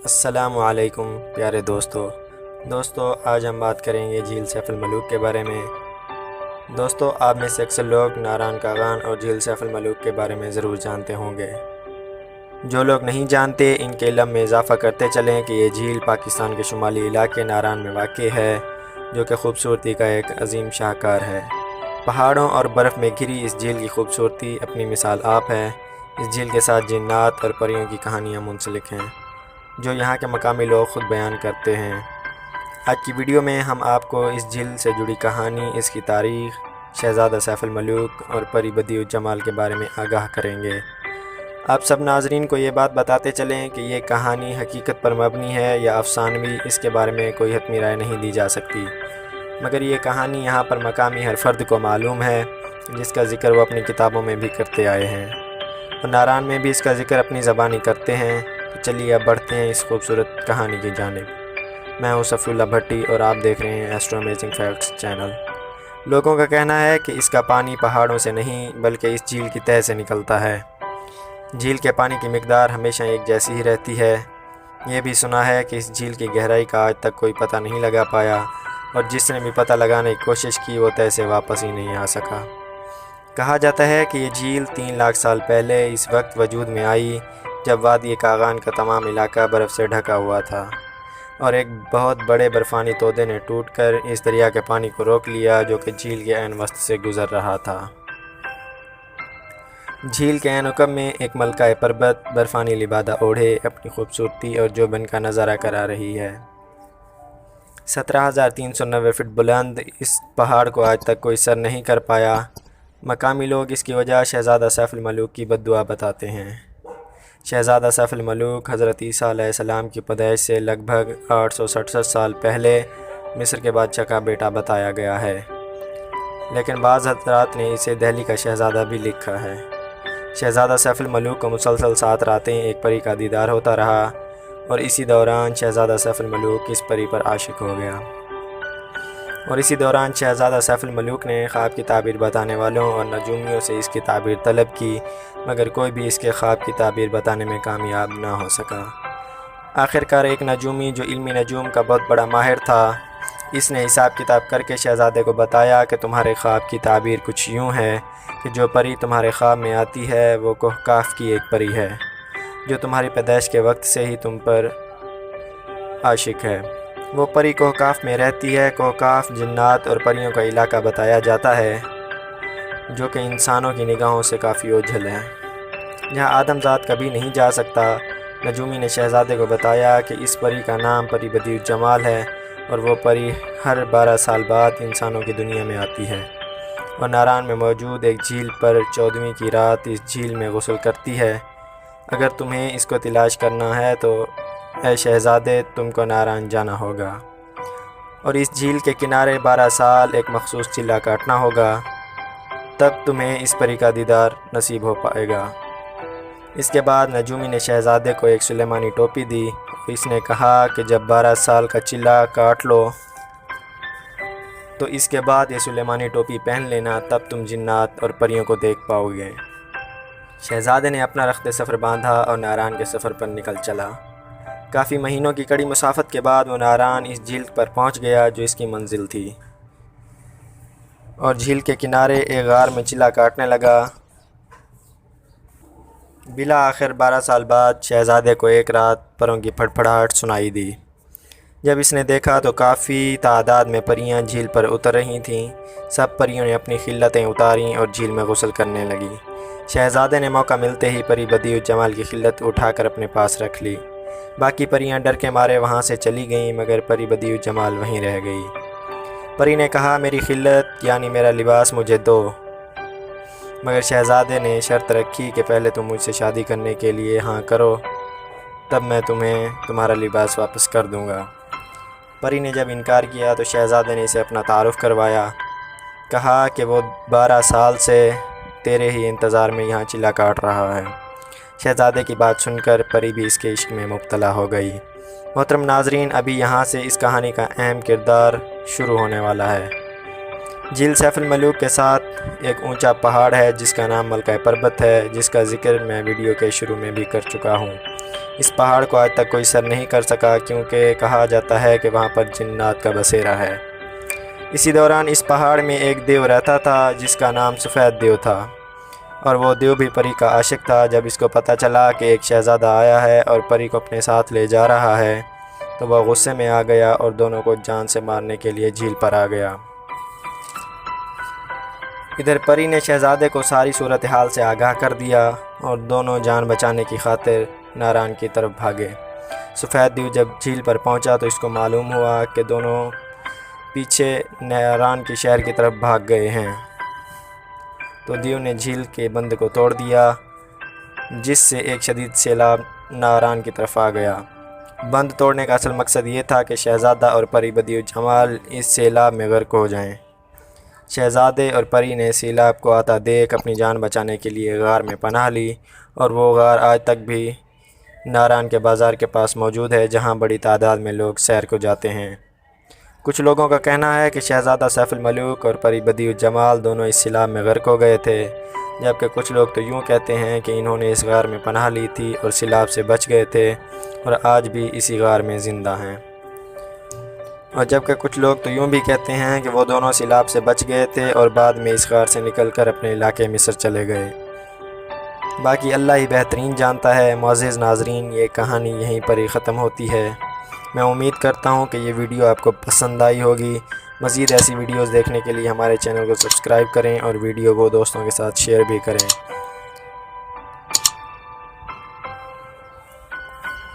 السلام علیکم پیارے دوستو آج ہم بات کریں گے جھیل سیف الملوک کے بارے میں۔ دوستو آپ میں سے اکثر لوگ ناران کاغان اور جھیل سیف الملوک کے بارے میں ضرور جانتے ہوں گے۔ جو لوگ نہیں جانتے ان کے علم میں اضافہ کرتے چلیں کہ یہ جھیل پاکستان کے شمالی علاقے ناران میں واقع ہے، جو کہ خوبصورتی کا ایک عظیم شاہکار ہے۔ پہاڑوں اور برف میں گھری اس جھیل کی خوبصورتی اپنی مثال آپ ہے۔ اس جھیل کے ساتھ جنات اور پریوں کی کہانیاں منسلک ہیں، جو یہاں کے مقامی لوگ خود بیان کرتے ہیں۔ آج کی ویڈیو میں ہم آپ کو اس جھیل سے جڑی کہانی، اس کی تاریخ، شہزادہ سیف الملوک اور پری بدیع الجمال کے بارے میں آگاہ کریں گے۔ آپ سب ناظرین کو یہ بات بتاتے چلیں کہ یہ کہانی حقیقت پر مبنی ہے یا افسانوی، اس کے بارے میں کوئی حتمی رائے نہیں دی جا سکتی، مگر یہ کہانی یہاں پر مقامی ہر فرد کو معلوم ہے، جس کا ذکر وہ اپنی کتابوں میں بھی کرتے آئے ہیں اور ناران میں بھی اس کا ذکر اپنی زبانی کرتے ہیں۔ تو چلیے اب بڑھتے ہیں اس خوبصورت کہانی کی جانب۔ میں ہوں صفی اللہ بھٹی اور آپ دیکھ رہے ہیں ایسٹرو امیزنگ فیکٹس چینل۔ لوگوں کا کہنا ہے کہ اس کا پانی پہاڑوں سے نہیں بلکہ اس جھیل کی تہہ سے نکلتا ہے۔ جھیل کے پانی کی مقدار ہمیشہ ایک جیسی ہی رہتی ہے۔ یہ بھی سنا ہے کہ اس جھیل کی گہرائی کا آج تک کوئی پتہ نہیں لگا پایا، اور جس نے بھی پتہ لگانے کی کوشش کی وہ تہہ سے واپس ہی نہیں آ سکا۔ کہا جاتا ہے کہ یہ جھیل 3 لاکھ سال پہلے اس وقت وجود میں آئی جب وادی کاغان کا تمام علاقہ برف سے ڈھکا ہوا تھا، اور ایک بہت بڑے برفانی تودے نے ٹوٹ کر اس دریا کے پانی کو روک لیا جو کہ جھیل کے عین وسط سے گزر رہا تھا۔ جھیل کے عین عقب میں ایک ملکہ پربت برفانی لبادہ اوڑھے اپنی خوبصورتی اور جوبن کا نظارہ کرا رہی ہے۔ 17,390 فٹ بلند اس پہاڑ کو آج تک کوئی سر نہیں کر پایا۔ مقامی لوگ اس کی وجہ شہزادہ سیف الملوک کی بددعا بتاتے ہیں۔ شہزادہ سیف الملوک حضرت عیسیٰ علیہ السلام کی پیدائش سے لگ بھگ 867 سال پہلے مصر کے بادشاہ کا بیٹا بتایا گیا ہے، لیکن بعض حضرات نے اسے دہلی کا شہزادہ بھی لکھا ہے۔ شہزادہ سیف الملوک کو مسلسل 7 راتیں ایک پری کا دیدار ہوتا رہا، اور اسی دوران شہزادہ سیف الملوک اس پری پر عاشق ہو گیا، اور اسی دوران شہزادہ سیف الملوک نے خواب کی تعبیر بتانے والوں اور نجومیوں سے اس کی تعبیر طلب کی، مگر کوئی بھی اس کے خواب کی تعبیر بتانے میں کامیاب نہ ہو سکا۔ آخرکار ایک نجومی جو علمی نجوم کا بہت بڑا ماہر تھا، اس نے حساب کتاب کر کے شہزادے کو بتایا کہ تمہارے خواب کی تعبیر کچھ یوں ہے کہ جو پری تمہارے خواب میں آتی ہے وہ کہکاف کی ایک پری ہے، جو تمہاری پیدائش کے وقت سے ہی تم پر عاشق ہے۔ وہ پری کہکاف میں رہتی ہے۔ کہکاف جنات اور پریوں کا علاقہ بتایا جاتا ہے، جو کہ انسانوں کی نگاہوں سے کافی اوجھل ہے، جہاں آدم ذات کبھی نہیں جا سکتا۔ نجومی نے شہزادے کو بتایا کہ اس پری کا نام پری بدیع الجمال ہے، اور وہ پری ہر 12 سال بعد انسانوں کی دنیا میں آتی ہے، اور ناران میں موجود ایک جھیل پر 14ویں کی رات اس جھیل میں غسل کرتی ہے۔ اگر تمہیں اس کو تلاش کرنا ہے تو اے شہزادے تم کو ناران جانا ہوگا، اور اس جھیل کے کنارے 12 سال ایک مخصوص چلہ کاٹنا ہوگا، تب تمہیں اس پری کا دیدار نصیب ہو پائے گا۔ اس کے بعد نجومی نے شہزادے کو ایک سلیمانی ٹوپی دی، اور اس نے کہا کہ جب 12 سال کا چلہ کاٹ لو تو اس کے بعد یہ سلیمانی ٹوپی پہن لینا، تب تم جنات اور پریوں کو دیکھ پاؤ گے۔ شہزادے نے اپنا رخت سفر باندھا اور ناران کے سفر پر نکل چلا۔ کافی مہینوں کی کڑی مسافت کے بعد وہ ناران اس جھیل پر پہنچ گیا جو اس کی منزل تھی، اور جھیل کے کنارے ایک غار میں چلہ کاٹنے لگا۔ بالآخر 12 سال بعد شہزادے کو ایک رات پروں کی پھڑپھڑاہٹ سنائی دی۔ جب اس نے دیکھا تو کافی تعداد میں پریاں جھیل پر اتر رہی تھیں۔ سب پریوں نے اپنی خلتیں اتاریں اور جھیل میں غسل کرنے لگیں۔ شہزادے نے موقع ملتے ہی پری بدیع الجمال کی خلت اٹھا کر اپنے پاس رکھ لی۔ باقی پریاں ڈر کے مارے وہاں سے چلی گئیں، مگر پری بدیع الجمال وہیں رہ گئی۔ پری نے کہا میری خلت یعنی میرا لباس مجھے دو، مگر شہزادے نے شرط رکھی کہ پہلے تم مجھ سے شادی کرنے کے لیے ہاں کرو، تب میں تمہیں تمہارا لباس واپس کر دوں گا۔ پری نے جب انکار کیا تو شہزادے نے اسے اپنا تعارف کروایا، کہا کہ وہ 12 سال سے تیرے ہی انتظار میں یہاں چلہ کاٹ رہا ہے۔ شہزادے کی بات سن کر پری بھی اس کے عشق میں مبتلا ہو گئی۔ محترم ناظرین، ابھی یہاں سے اس کہانی کا اہم کردار شروع ہونے والا ہے۔ جھیل سیف الملوک کے ساتھ ایک اونچا پہاڑ ہے جس کا نام ملکہ پربت ہے، جس کا ذکر میں ویڈیو کے شروع میں بھی کر چکا ہوں۔ اس پہاڑ کو آج تک کوئی سر نہیں کر سکا کیونکہ کہا جاتا ہے کہ وہاں پر جنات کا بسیرا ہے۔ اسی دوران اس پہاڑ میں ایک دیو رہتا تھا جس کا نام سفید دیو تھا، اور وہ دیو بھی پری کا عاشق تھا۔ جب اس کو پتہ چلا کہ ایک شہزادہ آیا ہے اور پری کو اپنے ساتھ لے جا رہا ہے تو وہ غصے میں آ گیا اور دونوں کو جان سے مارنے کے لیے جھیل پر آ گیا۔ ادھر پری نے شہزادے کو ساری صورتحال سے آگاہ کر دیا اور دونوں جان بچانے کی خاطر ناران کی طرف بھاگے۔ سفید دیو جب جھیل پر پہنچا تو اس کو معلوم ہوا کہ دونوں پیچھے ناران کی شہر کی طرف بھاگ گئے ہیں، تو دیو نے جھیل کے بند کو توڑ دیا جس سے ایک شدید سیلاب ناران کی طرف آ گیا۔ بند توڑنے کا اصل مقصد یہ تھا کہ شہزادہ اور پری بدیع الجمال اس سیلاب میں غرق ہو جائیں۔ شہزادے اور پری نے سیلاب کو آتا دیکھ اپنی جان بچانے کے لیے غار میں پناہ لی، اور وہ غار آج تک بھی ناران کے بازار کے پاس موجود ہے جہاں بڑی تعداد میں لوگ سیر کو جاتے ہیں۔ کچھ لوگوں کا کہنا ہے کہ شہزادہ سیف الملوک اور پری بدیع الجمال دونوں اس سیلاب میں غرق ہو گئے تھے، جبکہ کچھ لوگ تو یوں کہتے ہیں کہ انہوں نے اس غار میں پناہ لی تھی اور سیلاب سے بچ گئے تھے اور آج بھی اسی غار میں زندہ ہیں، اور جبکہ کچھ لوگ تو یوں بھی کہتے ہیں کہ وہ دونوں سیلاب سے بچ گئے تھے اور بعد میں اس غار سے نکل کر اپنے علاقے مصر چلے گئے۔ باقی اللہ ہی بہترین جانتا ہے۔ معزز ناظرین، یہ کہانی یہیں پر ہی ختم ہوتی ہے۔ میں امید کرتا ہوں کہ یہ ویڈیو آپ کو پسند آئی ہوگی۔ مزید ایسی ویڈیوز دیکھنے کے لیے ہمارے چینل کو سبسکرائب کریں اور ویڈیو کو دوستوں کے ساتھ شیئر بھی کریں۔